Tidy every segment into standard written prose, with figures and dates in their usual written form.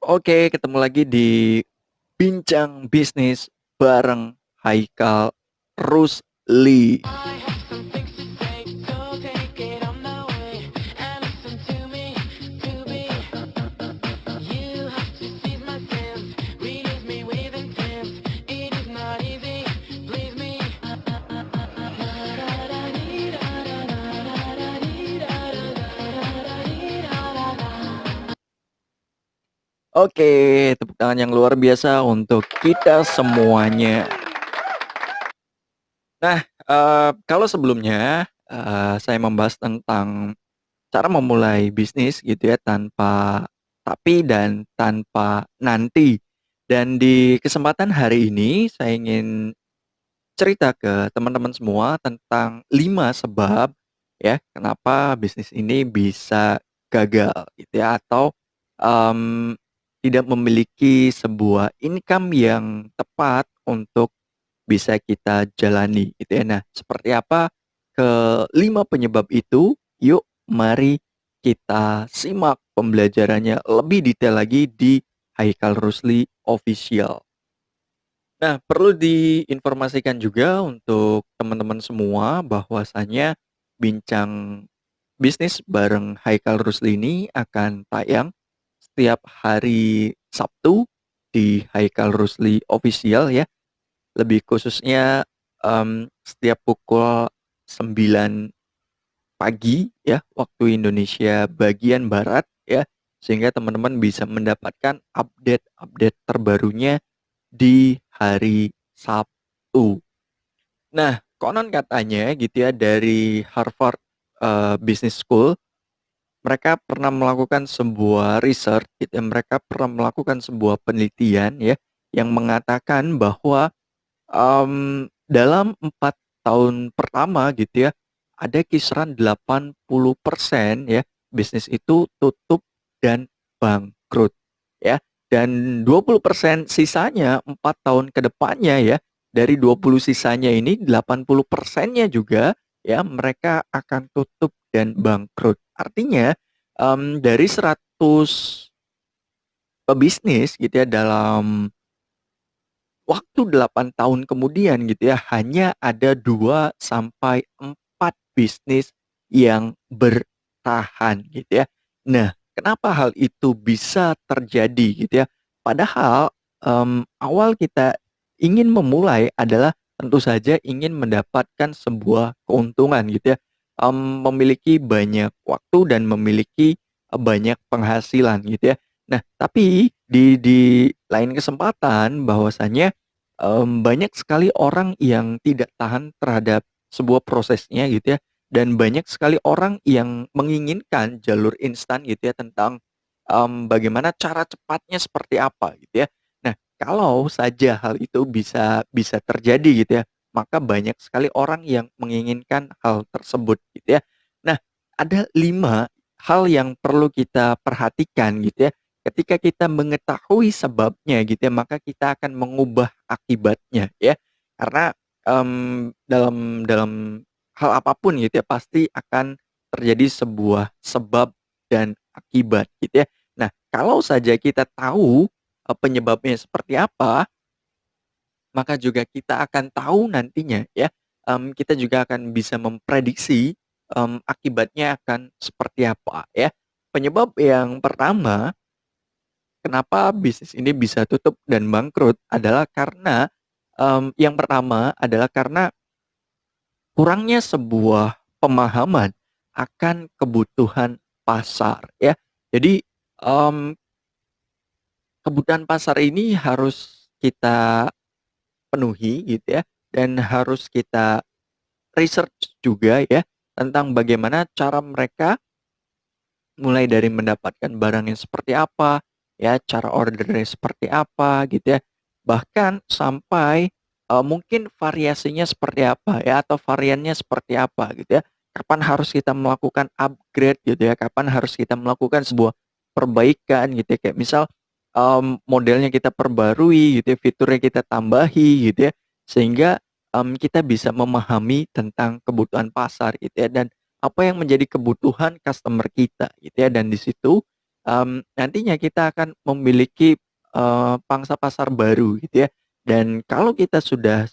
Oke, ketemu lagi di Bincang Bisnis bareng Haikal Rusli. I have some things to say, so take it on the way and listen to me, to be. You have to seize my sense, release me with intent. It is not easy, please me. Oke, tepuk tangan yang luar biasa untuk kita semuanya. Nah, kalau sebelumnya saya membahas tentang cara memulai bisnis gitu ya tanpa tapi dan tanpa nanti. Dan di kesempatan hari ini saya ingin cerita ke teman-teman semua tentang 5 sebab ya kenapa bisnis ini bisa gagal gitu ya atau em, tidak memiliki sebuah income yang tepat untuk bisa kita jalani gitu ya. Nah, seperti apa kelima penyebab itu? Yuk, mari kita simak pembelajarannya lebih detail lagi di Haikal Rusli Official. Nah, perlu diinformasikan juga untuk teman-teman semua bahwasanya bincang bisnis bareng Haikal Rusli ini akan tayang setiap hari Sabtu di Haikal Rusli Official ya. Lebih khususnya setiap pukul 9 pagi ya waktu Indonesia bagian barat ya, sehingga teman-teman bisa mendapatkan update-update terbarunya di hari Sabtu. Nah, konon katanya gitu ya dari Harvard Business School, mereka pernah melakukan sebuah research gitu ya, mereka pernah melakukan sebuah penelitian ya yang mengatakan bahwa dalam 4 tahun pertama gitu ya, ada kisaran 80% ya, bisnis itu tutup dan bangkrut ya. Dan 20% sisanya 4 tahun ke depannya ya, dari 20 sisanya ini 80 persennya juga ya, mereka akan tutup dan bangkrut. Artinya, dari 100 pebisnis gitu ya, dalam waktu 8 tahun kemudian gitu ya, hanya ada 2 sampai 4 bisnis yang bertahan gitu ya. Nah, kenapa hal itu bisa terjadi gitu ya? Padahal, awal kita ingin memulai adalah tentu saja ingin mendapatkan sebuah keuntungan gitu ya, memiliki banyak waktu dan memiliki, banyak penghasilan gitu ya. Nah, tapi di lain kesempatan bahwasanya banyak sekali orang yang tidak tahan terhadap sebuah prosesnya gitu ya, dan banyak sekali orang yang menginginkan jalur instan gitu ya tentang, bagaimana cara cepatnya seperti apa gitu ya. Nah, kalau saja hal itu bisa bisa terjadi gitu ya, maka banyak sekali orang yang menginginkan hal tersebut gitu ya. Nah, ada 5 hal yang perlu kita perhatikan gitu ya. Ketika kita mengetahui sebabnya gitu ya, maka kita akan mengubah akibatnya ya. Karena, dalam dalam hal apapun gitu ya, pasti akan terjadi sebuah sebab dan akibat gitu ya. Nah, kalau saja kita tahu, penyebabnya seperti apa, maka juga kita akan tahu nantinya ya, kita juga akan bisa memprediksi, akibatnya akan seperti apa ya. Penyebab yang pertama kenapa bisnis ini bisa tutup dan bangkrut adalah karena, yang pertama adalah karena kurangnya sebuah pemahaman akan kebutuhan pasar ya. Jadi, mmm, kebutuhan pasar ini harus kita penuhi gitu ya, dan harus kita research juga ya, tentang bagaimana cara mereka mulai dari mendapatkan barangnya seperti apa, ya, cara ordernya seperti apa gitu ya. Bahkan sampai, mungkin variasinya seperti apa ya, atau variannya seperti apa gitu ya. Kapan harus kita melakukan upgrade gitu ya, kapan harus kita melakukan sebuah perbaikan gitu ya. Kayak misal, modelnya kita perbarui gitu ya, fiturnya kita tambahi gitu ya. Sehingga, kita bisa memahami tentang kebutuhan pasar gitu ya, dan apa yang menjadi kebutuhan customer kita gitu ya, dan di situ, nantinya kita akan memiliki, pangsa pasar baru gitu ya. Dan kalau kita sudah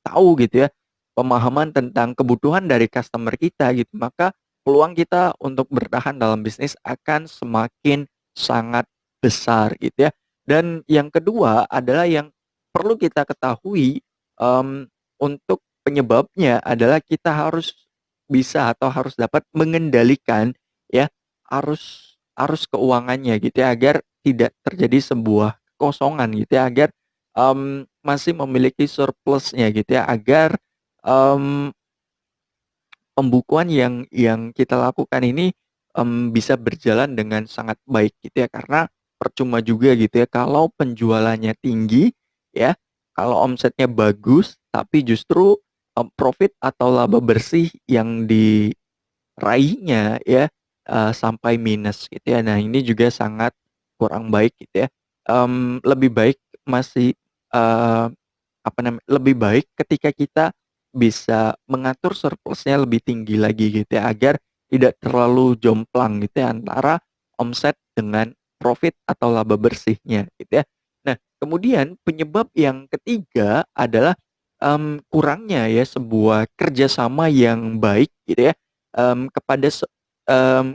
tahu gitu ya, pemahaman tentang kebutuhan dari customer kita gitu, maka peluang kita untuk bertahan dalam bisnis akan semakin sangat besar gitu ya. Dan yang kedua adalah yang perlu kita ketahui, untuk penyebabnya adalah kita harus bisa atau harus dapat mengendalikan ya arus arus keuangannya gitu ya, agar tidak terjadi sebuah kekosongan gitu ya, agar masih memiliki surplusnya gitu ya, agar, mmm, pembukuan yang kita lakukan ini, bisa berjalan dengan sangat baik gitu ya. Karena percuma juga gitu ya kalau penjualannya tinggi ya, kalau omsetnya bagus, tapi justru, profit atau laba bersih yang diraihnya ya, sampai minus gitu ya. Nah, ini juga sangat kurang baik gitu ya. Lebih baik masih, eee apa namanya, lebih baik ketika kita bisa mengatur surplusnya lebih tinggi lagi gitu ya, agar tidak terlalu jomplang gitu ya antara omset dengan profit atau laba bersihnya gitu ya. Nah, kemudian penyebab yang ketiga adalah, kurangnya ya sebuah kerjasama yang baik gitu ya,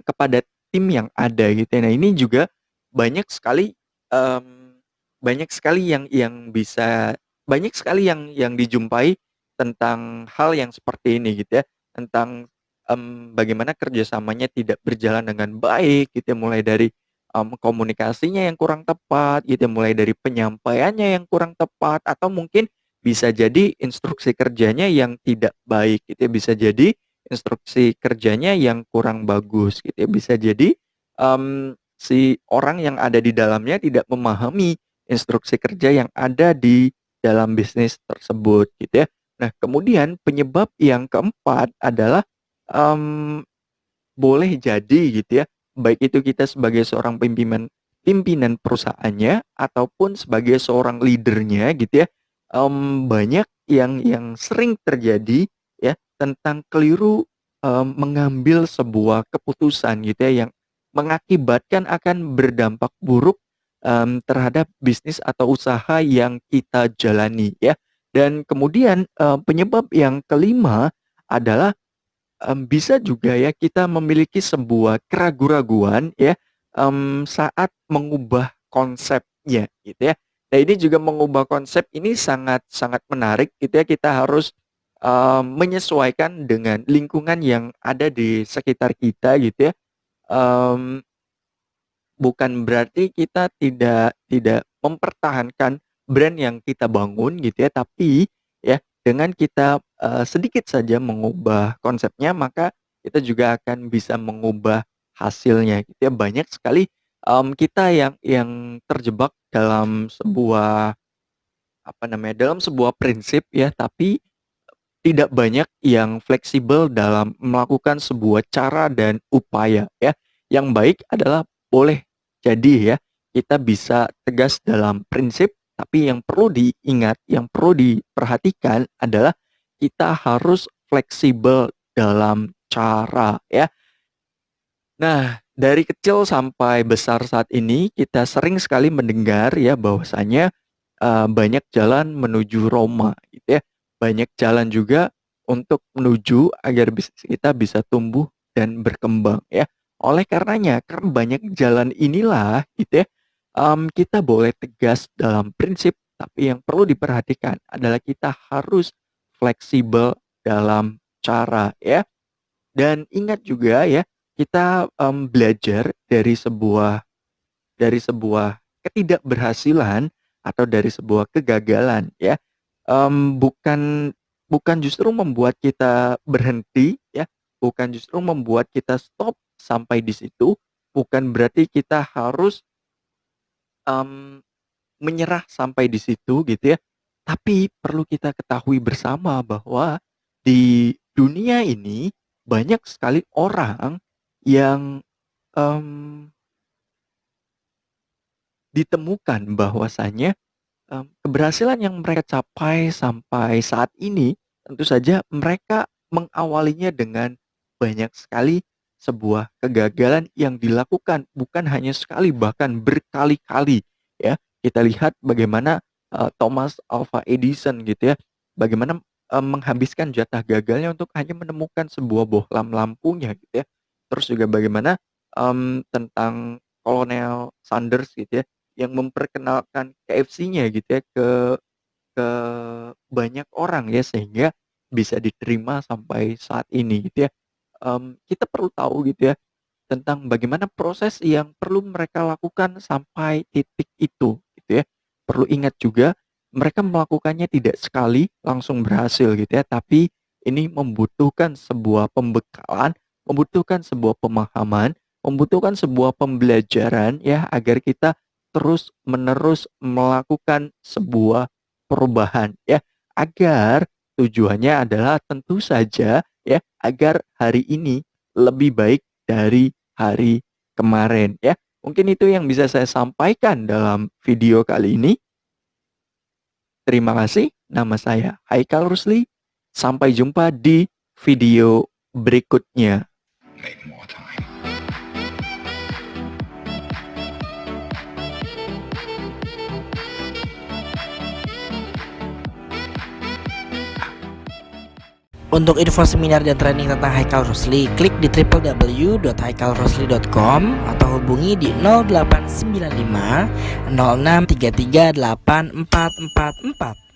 kepada tim yang ada gitu ya. Nah, ini juga banyak sekali, mmm, banyak sekali yang bisa banyak sekali yang dijumpai tentang hal yang seperti ini gitu ya, tentang, bagaimana kerjasamanya tidak berjalan dengan baik gitu ya, mulai dari, komunikasinya yang kurang tepat gitu ya, mulai dari penyampaiannya yang kurang tepat, atau mungkin bisa jadi instruksi kerjanya yang tidak baik gitu ya, bisa jadi instruksi kerjanya yang kurang bagus gitu ya, bisa jadi, si orang yang ada di dalamnya tidak memahami instruksi kerja yang ada di dalam bisnis tersebut gitu ya. Nah, kemudian penyebab yang keempat adalah, mmm, boleh jadi gitu ya, baik itu kita sebagai seorang pimpinan pimpinan perusahaannya ataupun sebagai seorang leader-nya gitu ya, banyak yang sering terjadi ya tentang keliru, mengambil sebuah keputusan gitu ya yang mengakibatkan akan berdampak buruk, terhadap bisnis atau usaha yang kita jalani ya. Dan kemudian, penyebab yang kelima adalah, bisa juga ya kita memiliki sebuah keraguan-raguan ya, saat mengubah konsepnya gitu ya. Nah, ini juga mengubah konsep ini sangat sangat menarik gitu ya, kita harus, menyesuaikan dengan lingkungan yang ada di sekitar kita gitu ya, mmm bukan berarti kita tidak mempertahankan brand yang kita bangun gitu ya, tapi ya dengan kita, sedikit saja mengubah konsepnya, maka kita juga akan bisa mengubah hasilnya gitu ya. Banyak sekali, kita yang terjebak dalam sebuah, apa namanya, dalam sebuah prinsip ya, tapi tidak banyak yang fleksibel dalam melakukan sebuah cara dan upaya ya. Yang baik adalah boleh jadi ya, kita bisa tegas dalam prinsip, tapi yang perlu diingat, yang perlu diperhatikan adalah kita harus fleksibel dalam cara ya. Nah, dari kecil sampai besar saat ini kita sering sekali mendengar ya bahwasanya, banyak jalan menuju Roma gitu ya. Banyak jalan juga untuk menuju agar bisnis kita bisa tumbuh dan berkembang ya. Oleh karenanya, karena banyak jalan inilah gitu ya, kita boleh tegas dalam prinsip, tapi yang perlu diperhatikan adalah kita harus fleksibel dalam cara ya. Dan ingat juga ya, kita, belajar dari sebuah ketidakberhasilan atau dari sebuah kegagalan ya, bukan bukan justru membuat kita berhenti ya, bukan justru membuat kita stop sampai di situ, bukan berarti kita harus, mmm, menyerah sampai di situ gitu ya. Tapi perlu kita ketahui bersama bahwa di dunia ini banyak sekali orang yang, mmm, ditemukan bahwasanya, keberhasilan yang mereka capai sampai saat ini, tentu saja mereka mengawalinya dengan banyak sekali sebuah kegagalan yang dilakukan bukan hanya sekali bahkan berkali-kali ya. Kita lihat bagaimana Thomas Alva Edison gitu ya, bagaimana menghabiskan jatah gagalnya untuk hanya menemukan sebuah bohlam lampunya gitu ya. Terus juga bagaimana tentang Kolonel Sanders gitu ya, yang memperkenalkan KFC-nya gitu ya ke banyak orang ya, sehingga bisa diterima sampai saat ini gitu ya. Kita perlu tahu gitu ya tentang bagaimana proses yang perlu mereka lakukan sampai titik itu gitu ya. Perlu ingat juga mereka melakukannya tidak sekali langsung berhasil gitu ya, tapi ini membutuhkan sebuah pembekalan, membutuhkan sebuah pemahaman, membutuhkan sebuah pembelajaran ya, agar kita terus-menerus melakukan sebuah perubahan ya, agar tujuannya adalah tentu saja ya, agar hari ini lebih baik dari hari kemarin ya. Mungkin itu yang bisa saya sampaikan dalam video kali ini. Terima kasih. Nama saya Haikal Rusli. Sampai jumpa di video berikutnya. Make more time. Untuk info seminar dan training tentang Haikal Rusli, klik di www.haikalrusli.com atau hubungi di 0895 0633 8444.